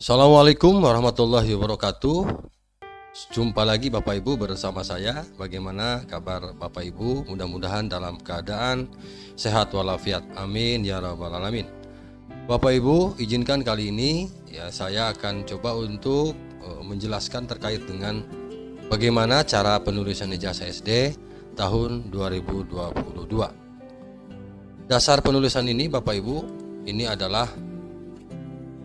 Assalamualaikum warahmatullahi wabarakatuh. Jumpa lagi Bapak Ibu bersama saya. Bagaimana kabar Bapak Ibu? Mudah-mudahan dalam keadaan sehat walafiat. Amin ya rabbal alamin. Bapak Ibu, izinkan kali ini saya akan coba untuk menjelaskan terkait dengan bagaimana cara penulisan ijazah SD tahun 2022. Dasar penulisan ini Bapak Ibu, ini adalah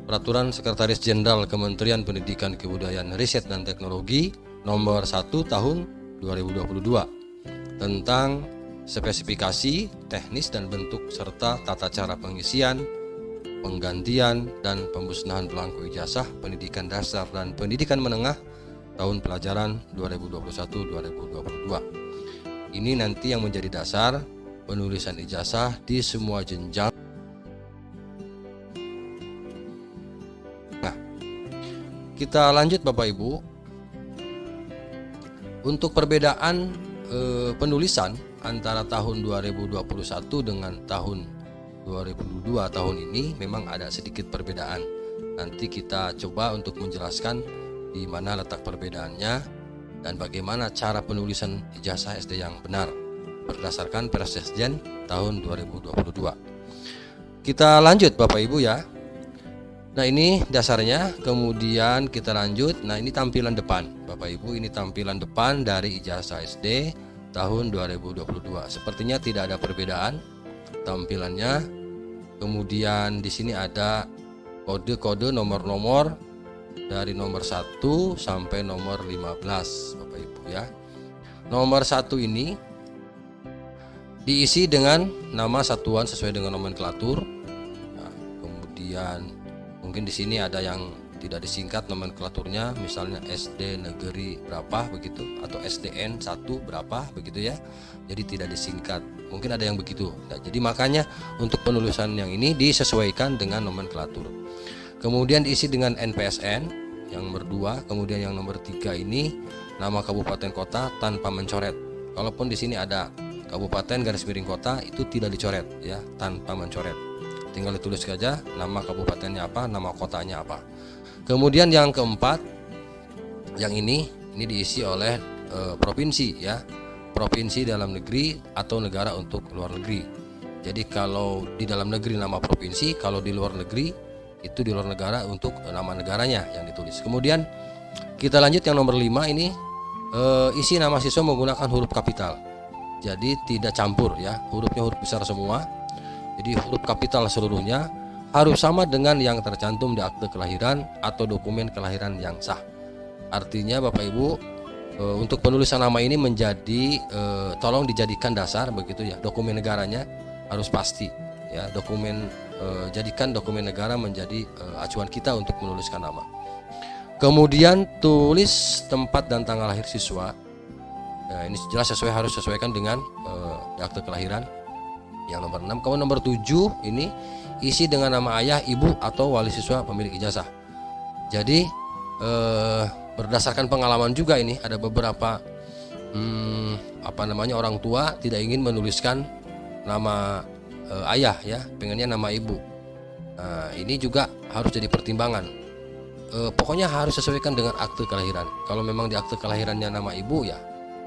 Peraturan Sekretaris Jenderal Kementerian Pendidikan Kebudayaan Riset dan Teknologi nomor 1 tahun 2022 tentang spesifikasi, teknis dan bentuk serta tata cara pengisian, penggantian dan pemusnahan belangko ijazah pendidikan dasar dan pendidikan menengah tahun pelajaran 2021-2022. Ini nanti yang menjadi dasar penulisan ijazah di semua jenjang. Kita lanjut Bapak Ibu. Untuk perbedaan penulisan antara tahun 2021 dengan tahun 2022 tahun ini memang ada sedikit perbedaan. Nanti kita coba untuk menjelaskan di mana letak perbedaannya dan bagaimana cara penulisan ijazah SD yang benar berdasarkan Persesjen tahun 2022. Kita lanjut Bapak Ibu ya. Nah ini dasarnya, kemudian kita lanjut. Nah ini tampilan depan Bapak Ibu, ini tampilan depan dari ijazah SD tahun 2022. Sepertinya tidak ada perbedaan tampilannya. Kemudian di sini ada kode-kode nomor-nomor dari nomor 1 sampai nomor 15 Bapak Ibu ya. Nomor 1 ini diisi dengan nama satuan sesuai dengan nomenklatur. Nah, kemudian mungkin di sini ada yang tidak disingkat nomenklaturnya, misalnya SD negeri berapa begitu atau SDN 1 berapa begitu ya. Jadi tidak disingkat. Mungkin ada yang begitu. Nah, jadi makanya untuk penulisan yang ini disesuaikan dengan nomenklatur. Kemudian diisi dengan NPSN yang nomor 2, kemudian yang nomor 3 ini nama kabupaten kota tanpa mencoret. Kalaupun di sini ada kabupaten garis miring kota itu tidak dicoret ya, tanpa mencoret. Tinggal ditulis saja nama kabupatennya apa, nama kotanya apa. Kemudian yang keempat, yang ini diisi oleh provinsi ya, provinsi dalam negeri atau negara untuk luar negeri. Jadi kalau di dalam negeri nama provinsi, kalau di luar negeri itu di luar negara untuk nama negaranya yang ditulis. Kemudian kita lanjut yang nomor 5 ini, isi nama siswa menggunakan huruf kapital. Jadi tidak campur ya, hurufnya huruf besar semua. Jadi huruf kapital seluruhnya harus sama dengan yang tercantum di akte kelahiran atau dokumen kelahiran yang sah. Artinya Bapak Ibu, untuk penulisan nama ini menjadi tolong dijadikan dasar begitu ya. Dokumen negaranya harus pasti ya. Jadikan dokumen negara menjadi acuan kita untuk menuliskan nama. Kemudian tulis tempat dan tanggal lahir siswa. Nah, ini jelas harus sesuaikan dengan akte kelahiran. Yang nomor 6, kemudian nomor 7 ini isi dengan nama ayah, ibu atau wali siswa pemilik ijazah. Jadi berdasarkan pengalaman juga ini ada beberapa orang tua tidak ingin menuliskan nama ayah ya, pengennya nama ibu. Nah, ini juga harus jadi pertimbangan. Pokoknya harus sesuaikan dengan akte kelahiran. Kalau memang di akte kelahirannya nama ibu ya,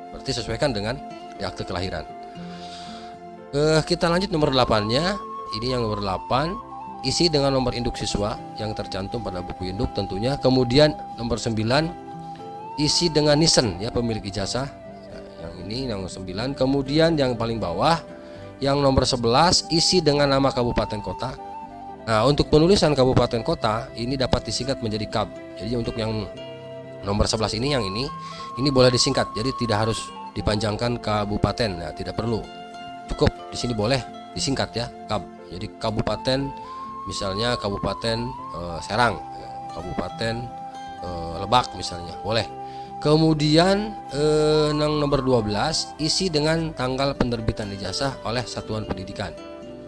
berarti sesuaikan dengan di akte kelahiran. Kita lanjut nomor 8-nya. Ini yang nomor 8, isi dengan nomor induk siswa yang tercantum pada buku induk tentunya. Kemudian nomor 9, isi dengan nisen ya pemilik ijazah. Yang ini yang nomor 9. Kemudian yang paling bawah yang nomor 11, isi dengan nama kabupaten kota. Nah, untuk penulisan kabupaten kota ini dapat disingkat menjadi KAB. Jadi untuk yang nomor 11 ini, yang ini boleh disingkat. Jadi tidak harus dipanjangkan kabupaten. Nah, tidak perlu. Cukup di sini boleh disingkat ya, KAB. Jadi kabupaten misalnya kabupaten Serang, kabupaten Lebak misalnya, boleh. Kemudian yang nomor 12, isi dengan tanggal penerbitan ijazah oleh satuan pendidikan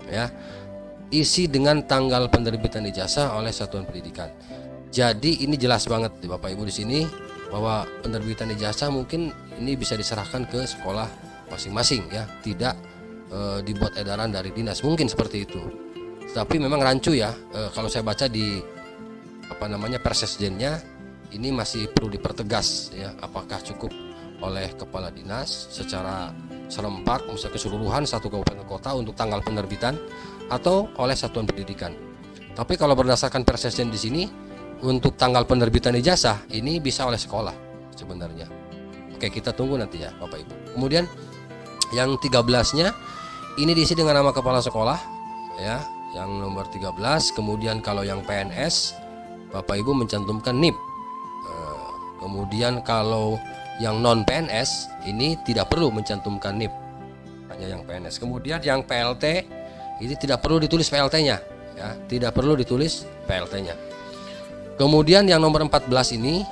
ya. Isi dengan tanggal penerbitan ijazah oleh satuan pendidikan. Jadi ini jelas banget Bapak Ibu di sini bahwa penerbitan ijazah mungkin ini bisa diserahkan ke sekolah masing-masing ya, tidak dibuat edaran dari dinas, mungkin seperti itu. Tapi memang rancu ya, kalau saya baca di persesjennya ini masih perlu dipertegas ya, apakah cukup oleh kepala dinas secara serempak misalnya keseluruhan satu kabupaten kota untuk tanggal penerbitan atau oleh satuan pendidikan. Tapi kalau berdasarkan persesjen di sini untuk tanggal penerbitan ijazah ini bisa oleh sekolah sebenarnya. Oke, kita tunggu nanti ya Bapak Ibu. Kemudian yang 13-nya ini diisi dengan nama kepala sekolah ya, yang nomor 13. Kemudian kalau yang PNS Bapak Ibu mencantumkan NIP. Kemudian kalau yang non PNS ini tidak perlu mencantumkan NIP, hanya yang PNS. Kemudian yang PLT ini tidak perlu ditulis PLT-nya ya, tidak perlu ditulis PLT-nya. Kemudian yang nomor 14 ini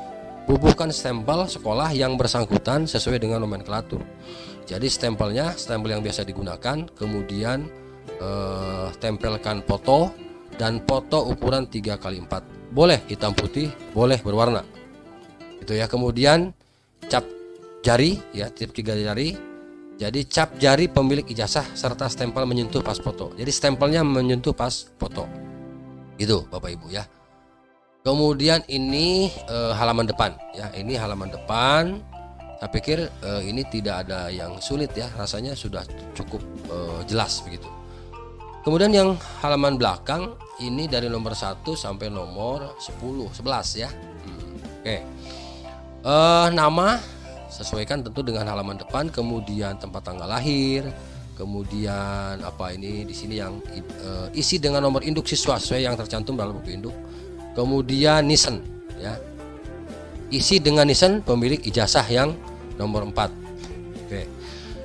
bubuhkan stempel sekolah yang bersangkutan sesuai dengan nomenklatur. Jadi stempelnya stempel yang biasa digunakan, kemudian tempelkan foto dan foto ukuran 3x4. Boleh hitam putih, boleh berwarna. Itu ya. Kemudian cap jari ya, tip 3 jari. Jadi cap jari pemilik ijazah serta stempel menyentuh pas foto. Jadi stempelnya menyentuh pas foto. Itu Bapak Ibu ya. Kemudian ini halaman depan ya. Ini halaman depan. Saya pikir ini tidak ada yang sulit ya. Rasanya sudah cukup jelas begitu. Kemudian yang halaman belakang ini dari nomor 1 sampai nomor 10, 11 ya. Oke. Nama sesuaikan tentu dengan halaman depan, kemudian tempat tanggal lahir, kemudian di sini yang isi dengan nomor induk siswa sesuai yang tercantum dalam buku induk. Kemudian nisen ya. Isi dengan nisen pemilik ijazah yang nomor 4. Oke.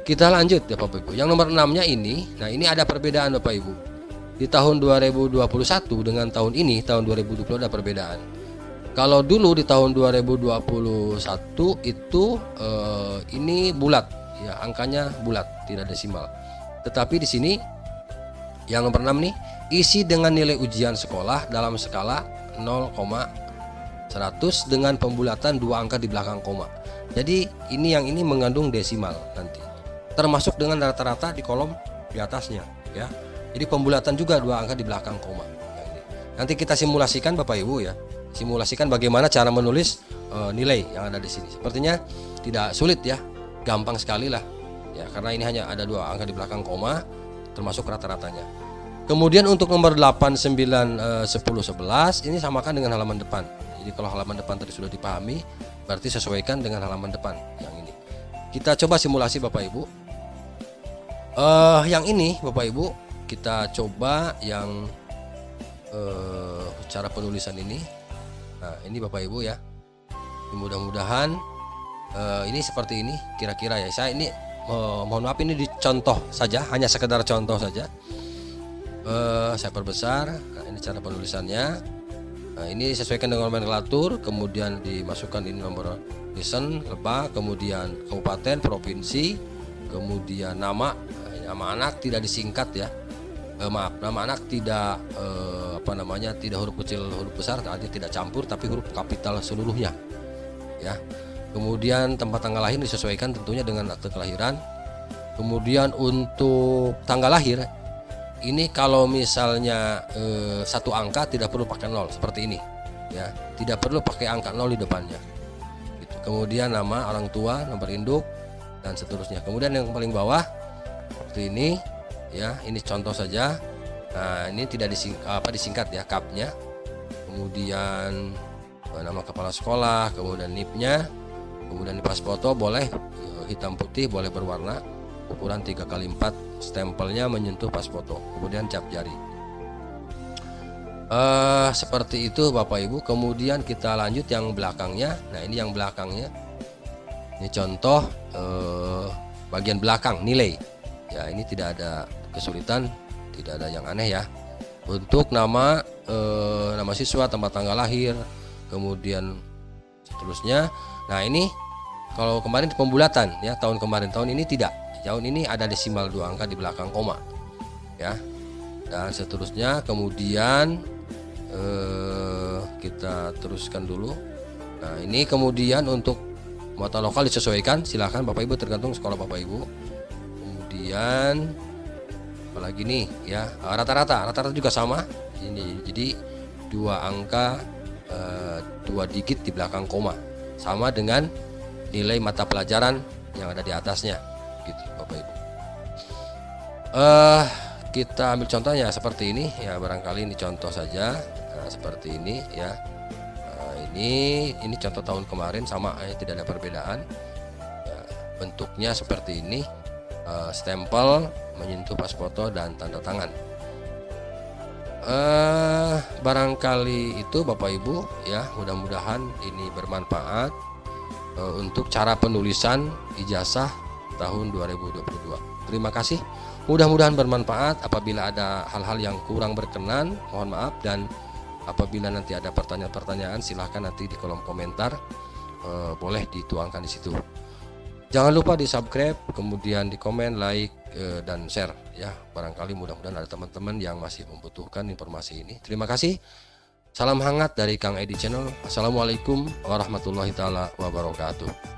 Kita lanjut ya Bapak Ibu. Yang nomor 6-nya ini, nah ini ada perbedaan Bapak Ibu. Di tahun 2021 dengan tahun ini, tahun 2020 ada perbedaan. Kalau dulu di tahun 2021 itu ini bulat ya, angkanya bulat, tidak desimal. Tetapi di sini yang nomor 6 nih, isi dengan nilai ujian sekolah dalam skala 0,100 dengan pembulatan 2 angka di belakang koma. Jadi ini mengandung desimal nanti. Termasuk dengan rata-rata di kolom di atasnya ya. Jadi pembulatan juga 2 angka di belakang koma. Nanti kita simulasikan Bapak Ibu ya. Simulasikan bagaimana cara menulis nilai yang ada di sini. Sepertinya tidak sulit ya, gampang sekali lah ya, karena ini hanya ada 2 angka di belakang koma, termasuk rata-ratanya. Kemudian untuk nomor 8, 9, 10, 11 ini samakan dengan halaman depan. Jadi kalau halaman depan tadi sudah dipahami, berarti sesuaikan dengan halaman depan yang ini. Kita coba simulasi Bapak Ibu. Yang ini Bapak Ibu kita coba yang cara penulisan ini. Nah ini Bapak Ibu ya, mudah-mudahan ini seperti ini kira-kira ya. Saya ini mohon maaf ini dicontoh saja, hanya sekedar contoh saja. Saya perbesar. Nah, ini cara penulisannya. Nah, ini sesuaikan dengan nomenklatur, kemudian dimasukkan ini nomor listen, lebak, kemudian kabupaten, provinsi, kemudian nama anak tidak disingkat ya. Nama anak tidak tidak huruf kecil huruf besar, artinya tidak campur, tapi huruf kapital seluruhnya ya. Kemudian tempat tanggal lahir disesuaikan tentunya dengan akte kelahiran. Kemudian untuk tanggal lahir ini kalau misalnya 1 angka tidak perlu pakai 0 seperti ini ya, tidak perlu pakai angka 0 di depannya gitu. Kemudian nama orang tua, nomor induk dan seterusnya. Kemudian yang paling bawah seperti ini ya, ini contoh saja. Nah ini tidak disingkat ya, kapnya. Kemudian nama kepala sekolah, kemudian NIP-nya, kemudian pas foto boleh hitam putih, boleh berwarna, ukuran 3x4, stempelnya menyentuh pas foto, kemudian cap jari. Seperti itu Bapak Ibu. Kemudian kita lanjut yang belakangnya. Nah ini yang belakangnya, ini contoh bagian belakang nilai ya. Ini tidak ada kesulitan, tidak ada yang aneh ya. Untuk nama siswa, tempat tanggal lahir, kemudian seterusnya. Nah ini kalau kemarin pembulatan ya, tahun kemarin, tahun ini tidak. Tahun ini ada desimal 2 angka di belakang koma ya, dan seterusnya. Kemudian kita teruskan dulu. Nah ini kemudian untuk muatan lokal disesuaikan, silahkan Bapak Ibu, tergantung sekolah Bapak Ibu. Kemudian apalagi nih ya, rata-rata juga sama ini. Jadi 2 angka 2 digit di belakang koma, sama dengan nilai mata pelajaran yang ada di atasnya, gitu Bapak Ibu. Kita ambil contohnya seperti ini ya, barangkali ini contoh saja. Seperti ini ya. Ini contoh tahun kemarin, sama tidak ada perbedaan ya, bentuknya seperti ini, stempel, menyentuh pas foto dan tanda tangan. Barangkali itu Bapak Ibu ya, mudah-mudahan ini bermanfaat untuk cara penulisan ijazah tahun 2022. Terima kasih, mudah-mudahan bermanfaat. Apabila ada hal-hal yang kurang berkenan, mohon maaf, dan apabila nanti ada pertanyaan-pertanyaan, silahkan nanti di kolom komentar, boleh dituangkan di situ. Jangan lupa di subscribe, kemudian di komen, like, dan share ya. Barangkali mudah-mudahan ada teman-teman yang masih membutuhkan informasi ini. Terima kasih. Salam hangat dari Kang Edi Channel. Assalamualaikum warahmatullahi taala wabarakatuh.